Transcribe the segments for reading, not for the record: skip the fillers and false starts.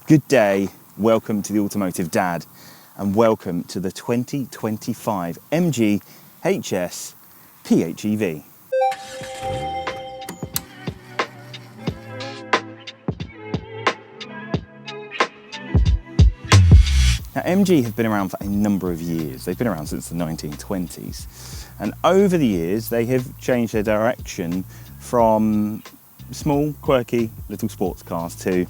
Good day, welcome to the Automotive Dad, and welcome to the 2025 MG HS PHEV. Now, MG have been around for a number of years. They've been around since the 1920s. And over the years, they have changed their direction from small, quirky little sports cars to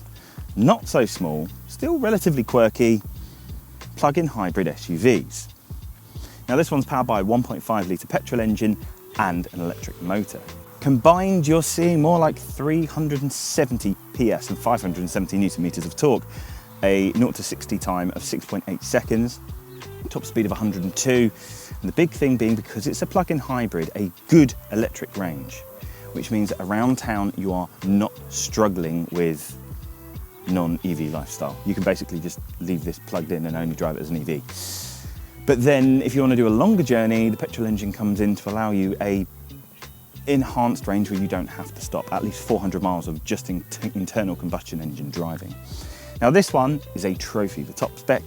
not so small, still relatively quirky, plug-in hybrid SUVs. Now, this one's powered by a 1.5 litre petrol engine and an electric motor. Combined, you're seeing more like 370 PS and 570 Newton meters of torque, a 0 to 60 time of 6.8 seconds, top speed of 102, and the big thing being, because it's a plug-in hybrid, a good electric range, which means that around town you are not struggling with non-EV lifestyle. You can basically just leave this plugged in and only drive it as an EV. But then if you want to do a longer journey, the petrol engine comes in to allow you a enhanced range where you don't have to stop, at least 400 miles of just internal combustion engine driving. Now, this one is a trophy. The top spec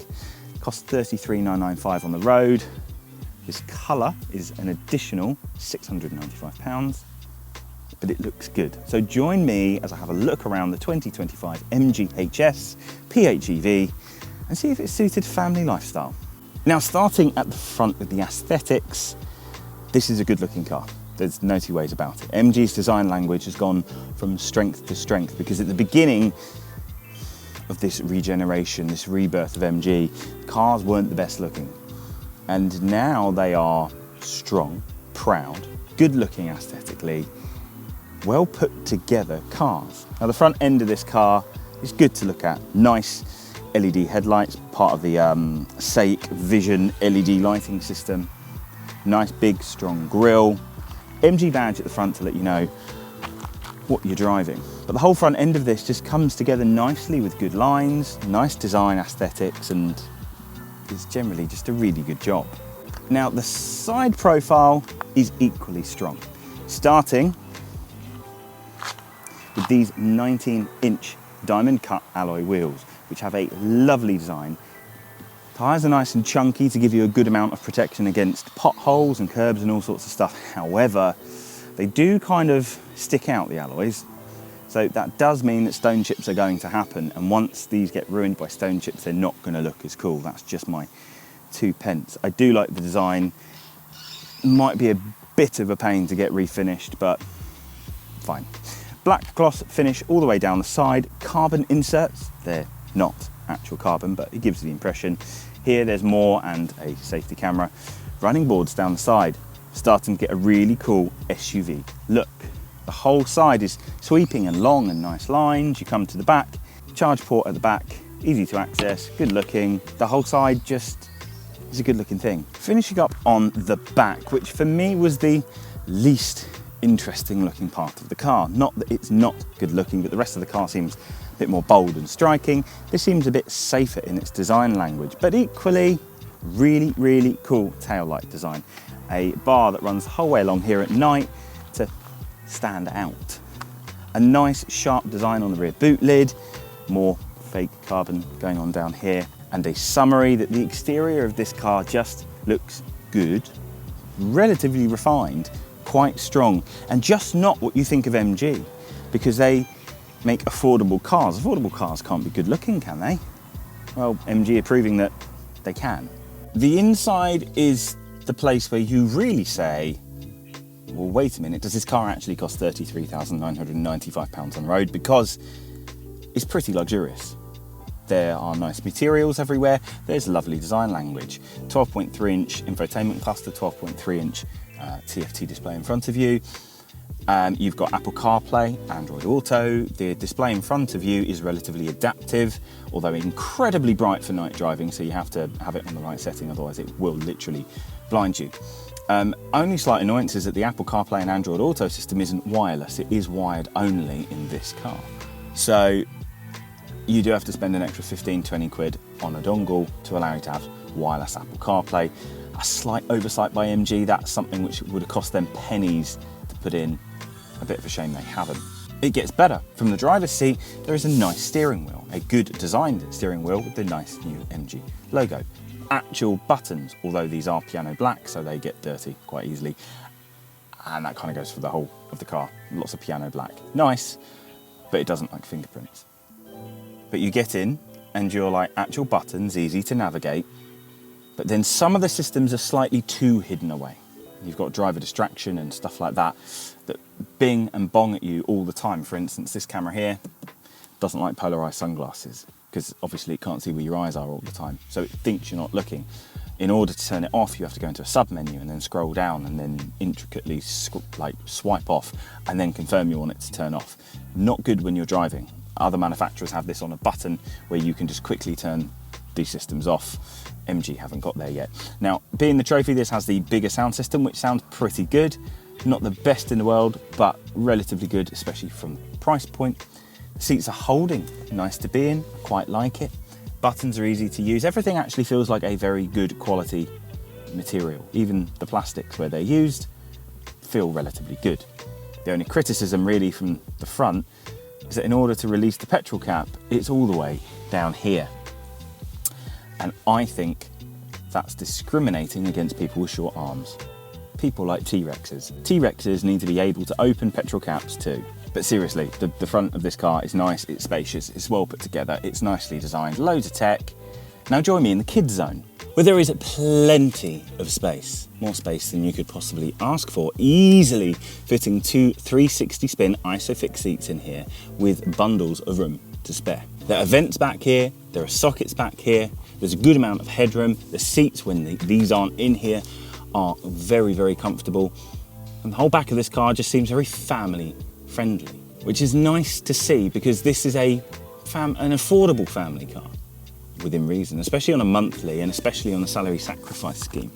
costs £33,995 on the road. This colour is an additional £695, but it looks good. So join me as I have a look around the 2025 MG HS PHEV and see if it's suited family lifestyle. Now, starting at the front with the aesthetics, this is a good looking car. There's no two ways about it. MG's design language has gone from strength to strength, because at the beginning of this regeneration, this rebirth of MG, cars weren't the best looking. And now they are strong, proud, good looking aesthetically, well put together cars. Now, the front end of this car is good to look at. Nice LED headlights, part of the SAIC Vision LED lighting system. Nice big strong grille. MG badge at the front to let you know what you're driving. But the whole front end of this just comes together nicely with good lines, nice design aesthetics, and is generally just a really good job. Now, the side profile is equally strong, starting with these 19-inch diamond cut alloy wheels, which have a lovely design. Tyres are nice and chunky to give you a good amount of protection against potholes and curbs and all sorts of stuff. However, they do kind of stick out, the alloys. So that does mean that stone chips are going to happen. And once these get ruined by stone chips, they're not going to look as cool. That's just my 2 pence. I do like the design. Might be a bit of a pain to get refinished, but fine. Black gloss finish all the way down the side. Carbon inserts. They're not actual carbon, but it gives you the impression. Here there's more, and a safety camera. Running boards down the side, starting to get a really cool SUV look. The whole side is sweeping and long and nice lines. You come to the back, charge port at the back, easy to access, good looking. The whole side just is a good looking thing. Finishing up on the back, which for me was the least interesting looking part of the car. Not that it's not good looking, but the rest of the car seems a bit more bold and striking. This seems a bit safer in its design language, but equally really, really cool taillight design. A bar that runs the whole way along here at night to stand out. A nice sharp design on the rear boot lid, more fake carbon going on down here, and a summary that the exterior of this car just looks good, relatively refined, quite strong, and just not what you think of MG, because they make affordable cars. Affordable cars can't be good looking, can they? Well, MG are proving that they can. The inside is the place where you really say, well, wait a minute, does this car actually cost £33,995 on the road? Because it's pretty luxurious. There are nice materials everywhere. There's lovely design language. 12.3-inch infotainment cluster, 12.3-inch TFT display in front of you. You've got Apple CarPlay, Android Auto. The display in front of you is relatively adaptive, although incredibly bright for night driving, so you have to have it on the right setting, otherwise it will literally blind you. Only slight annoyance is that the Apple CarPlay and Android Auto system isn't wireless. It is wired only in this car. So you do have to spend an extra 15-20 quid on a dongle to allow you to have wireless Apple CarPlay. A slight oversight by MG, that's something which would have cost them pennies to put in. A bit of a shame they haven't. It gets better. From the driver's seat, there is a nice steering wheel. a good designed steering wheel with the nice new MG logo. Actual buttons, although these are piano black, so they get dirty quite easily. And that kind of goes for the whole of the car. Lots of piano black. Nice, but it doesn't like fingerprints. But you get in and you're like actual buttons, easy to navigate. But then some of the systems are slightly too hidden away. You've got driver distraction and stuff like that that bing and bong at you all the time. For instance, this camera here doesn't like polarized sunglasses because obviously it can't see where your eyes are all the time. So it thinks you're not looking. In order to turn it off, you have to go into a sub menu and then scroll down and then intricately swipe off and then confirm you want it to turn off. Not good when you're driving. Other manufacturers have this on a button where you can just quickly turn these systems off. MG haven't got there yet. Now, being the trophy, this has the bigger sound system, which sounds pretty good. Not the best in the world, but relatively good, especially from price point. The seats are holding, nice to be in, I quite like it. Buttons are easy to use. Everything actually feels like a very good quality material. Even the plastics where they're used feel relatively good. The only criticism really from the front is that in order to release the petrol cap, it's all the way down here. And I think that's discriminating against people with short arms. People like T-Rexes. T-Rexes need to be able to open petrol caps too. But seriously, the front of this car is nice, it's spacious, it's well put together, it's nicely designed, loads of tech. Now join me in the kids zone, where there is plenty of space. More space than you could possibly ask for, easily fitting two 360 spin ISOFIX seats in here with bundles of room to spare. There are vents back here, there are sockets back here, there's a good amount of headroom. The seats, when these aren't in here, are very, very comfortable. And the whole back of this car just seems very family friendly, which is nice to see because this is an affordable family car within reason, especially on a monthly and especially on a salary sacrifice scheme.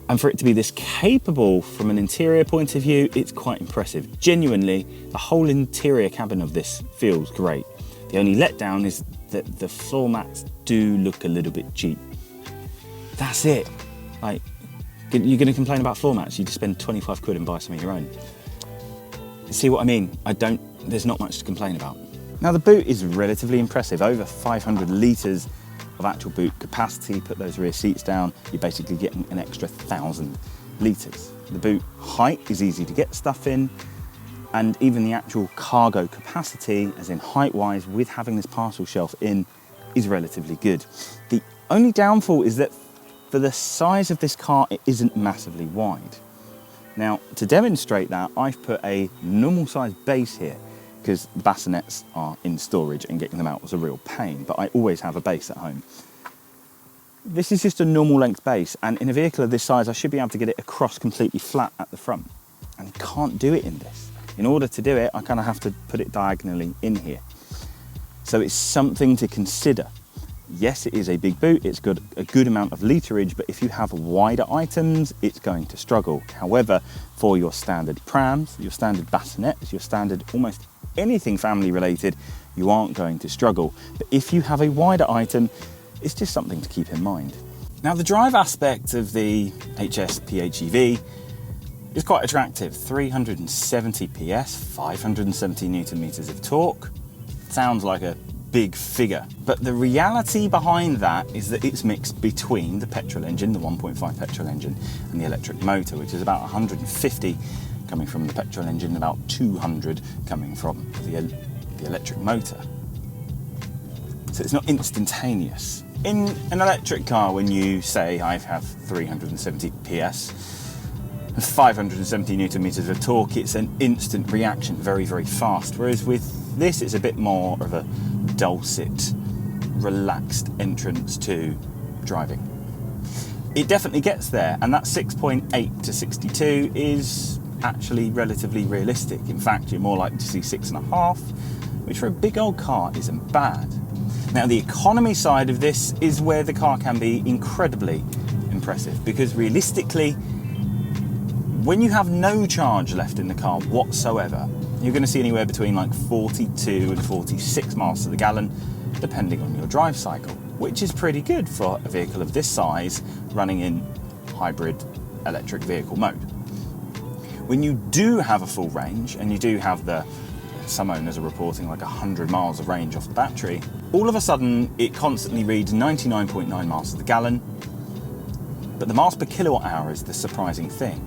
And for it to be this capable from an interior point of view, it's quite impressive. Genuinely, the whole interior cabin of this feels great. The only letdown is that the floor mats do look a little bit cheap. That's it. Like, you're going to complain about floor mats, you just spend 25 quid and buy some of your own. See what I mean? There's not much to complain about. Now the boot is relatively impressive, over 500 litres of actual boot capacity. Put those rear seats down, you're basically getting an extra 1,000 litres. The boot height is easy to get stuff in, and even the actual cargo capacity, as in height-wise, with having this parcel shelf in, is relatively good. The only downfall is that for the size of this car, it isn't massively wide. Now, to demonstrate that, I've put a normal size base here because the bassinets are in storage and getting them out was a real pain, but I always have a base at home. This is just a normal length base, and in a vehicle of this size, I should be able to get it across completely flat at the front, and you can't do it in this. In order to do it, I kind of have to put it diagonally in here. So it's something to consider. Yes, it is a big boot, it's got a good amount of literage, but if you have wider items, it's going to struggle. However, for your standard prams, your standard bassinets, your standard almost anything family related, you aren't going to struggle. But if you have a wider item, it's just something to keep in mind. Now, the drive aspect of the HS PHEV is quite attractive. 370 PS, 570 Newton meters of torque. Sounds like a big figure, but the reality behind that is that it's mixed between the petrol engine, the 1.5 petrol engine, and the electric motor, which is about 150 coming from the petrol engine, about 200 coming from the electric motor. So it's not instantaneous. In an electric car, when you say I have 370 PS and 570 Newton meters of torque, it's an instant reaction, very, very fast. Whereas with this, it's a bit more of a dulcet, relaxed entrance to driving. It definitely gets there, and that 6.8 to 62 is actually relatively realistic. In fact, you're more likely to see 6.5, which for a big old car isn't bad. Now, the economy side of this is where the car can be incredibly impressive, because realistically, when you have no charge left in the car whatsoever, you're going to see anywhere between like 42 and 46 miles to the gallon, depending on your drive cycle, which is pretty good for a vehicle of this size running in hybrid electric vehicle mode. When you do have a full range and you do have the some owners are reporting like 100 miles of range off the battery. All of a sudden, it constantly reads 99.9 miles to the gallon, but the miles per kilowatt hour is the surprising thing.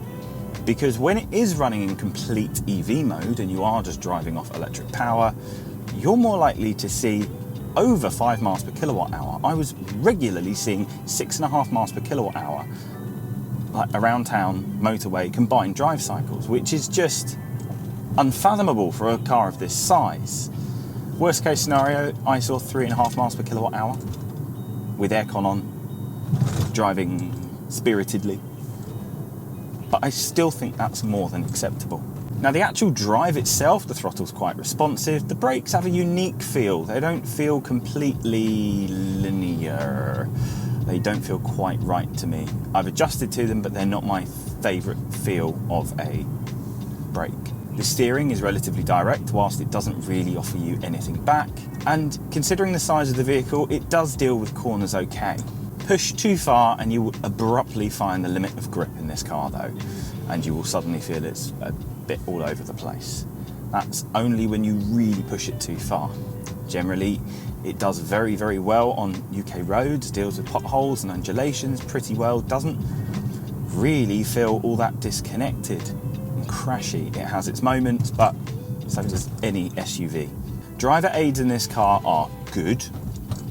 Because when it is running in complete EV mode and you are just driving off electric power, you're more likely to see over 5 miles per kilowatt hour. I was regularly seeing 6.5 miles per kilowatt hour, like around town, motorway, combined drive cycles, which is just unfathomable for a car of this size. Worst case scenario, I saw 3.5 miles per kilowatt hour with aircon on, driving spiritedly. But I still think that's more than acceptable. Now the actual drive itself, the throttle's quite responsive. The brakes have a unique feel. They don't feel completely linear. They don't feel quite right to me. I've adjusted to them, but they're not my favourite feel of a brake. The steering is relatively direct, whilst it doesn't really offer you anything back. And considering the size of the vehicle, it does deal with corners okay. Push too far and you will abruptly find the limit of grip in this car though, and you will suddenly feel it's a bit all over the place. That's only when you really push it too far. Generally, it does very, very well on UK roads, deals with potholes and undulations pretty well, doesn't really feel all that disconnected and crashy. It has its moments, but so does any SUV. Driver aids in this car are good,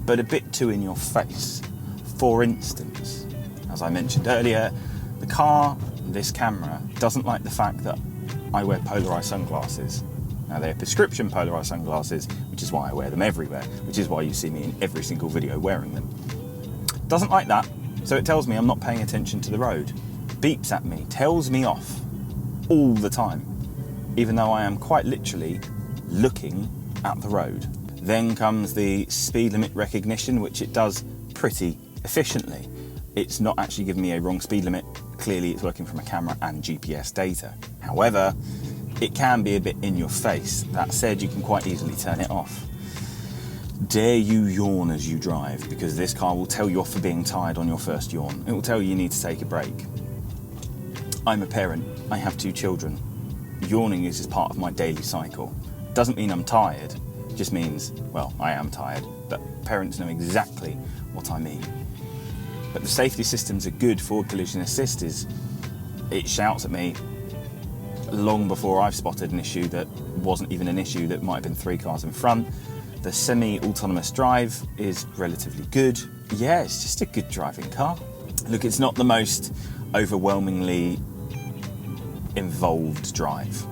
but a bit too in your face. For instance, as I mentioned earlier, the car, this camera, doesn't like the fact that I wear polarised sunglasses. Now they're prescription polarised sunglasses, which is why I wear them everywhere, which is why you see me in every single video wearing them. Doesn't like that, so it tells me I'm not paying attention to the road. Beeps at me, tells me off all the time, even though I am quite literally looking at the road. Then comes the speed limit recognition, which it does pretty efficiently. It's not actually giving me a wrong speed limit. Clearly it's working from a camera and GPS data. However, it can be a bit in your face. That said, you can quite easily turn it off. Dare you yawn as you drive, because this car will tell you off for being tired on your first yawn. It will tell you need to take a break. I'm a parent, I have 2 children. Yawning is just part of my daily cycle. Doesn't mean I'm tired, just means, well, I am tired, but parents know exactly what I mean. But the safety systems are good for collision assist. It shouts at me long before I've spotted an issue that wasn't even an issue, that might have been 3 cars in front. The semi-autonomous drive is relatively good. Yeah, it's just a good driving car. Look, it's not the most overwhelmingly involved drive.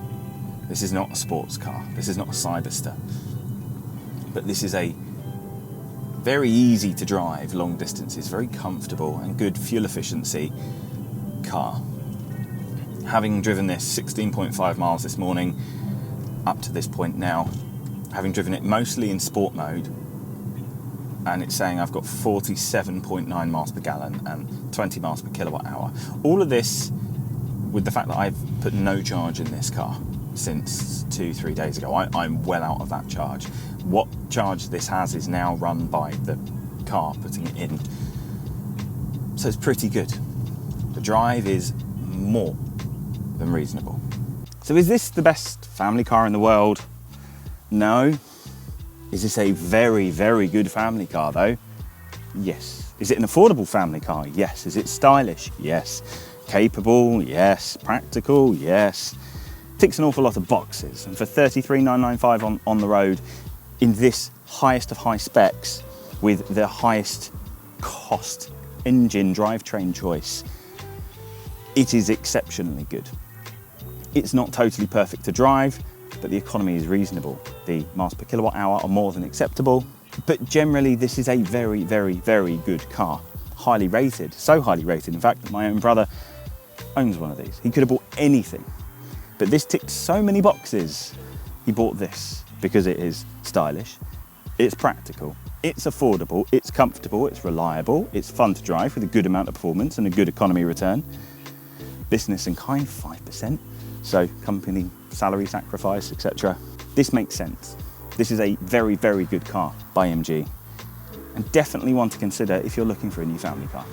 This is not a sports car. This is not a Cyberster. But this is a very easy to drive long distances, very comfortable and good fuel efficiency car. Having driven this 16.5 miles this morning up to this point now, having driven it mostly in sport mode, and it's saying I've got 47.9 miles per gallon and 20 miles per kilowatt hour. All of this with the fact that I've put no charge in this car since 2-3 days ago. I'm well out of that charge. What charge this has is now run by the car putting it in. So it's pretty good. The drive is more than reasonable. So is this the best family car in the world? No. Is this a very, very good family car though? Yes. Is it an affordable family car? Yes. Is it stylish? Yes. Capable? Yes. Practical? Yes. Ticks an awful lot of boxes, and for $33,995 on the road in this highest of high specs with the highest cost engine drivetrain choice, it is exceptionally good. It's not totally perfect to drive, but the economy is reasonable. The miles per kilowatt hour are more than acceptable, but generally this is a very, very, very good car. Highly rated, so highly rated in fact that my own brother owns one of these. He could have bought anything, but this ticked so many boxes. He bought this because it is stylish, it's practical, it's affordable, it's comfortable, it's reliable, it's fun to drive with a good amount of performance and a good economy return. Business in kind, 5%, so company salary sacrifice, etc. This makes sense. This is a very, very good car by MG, and definitely one to consider if you're looking for a new family car.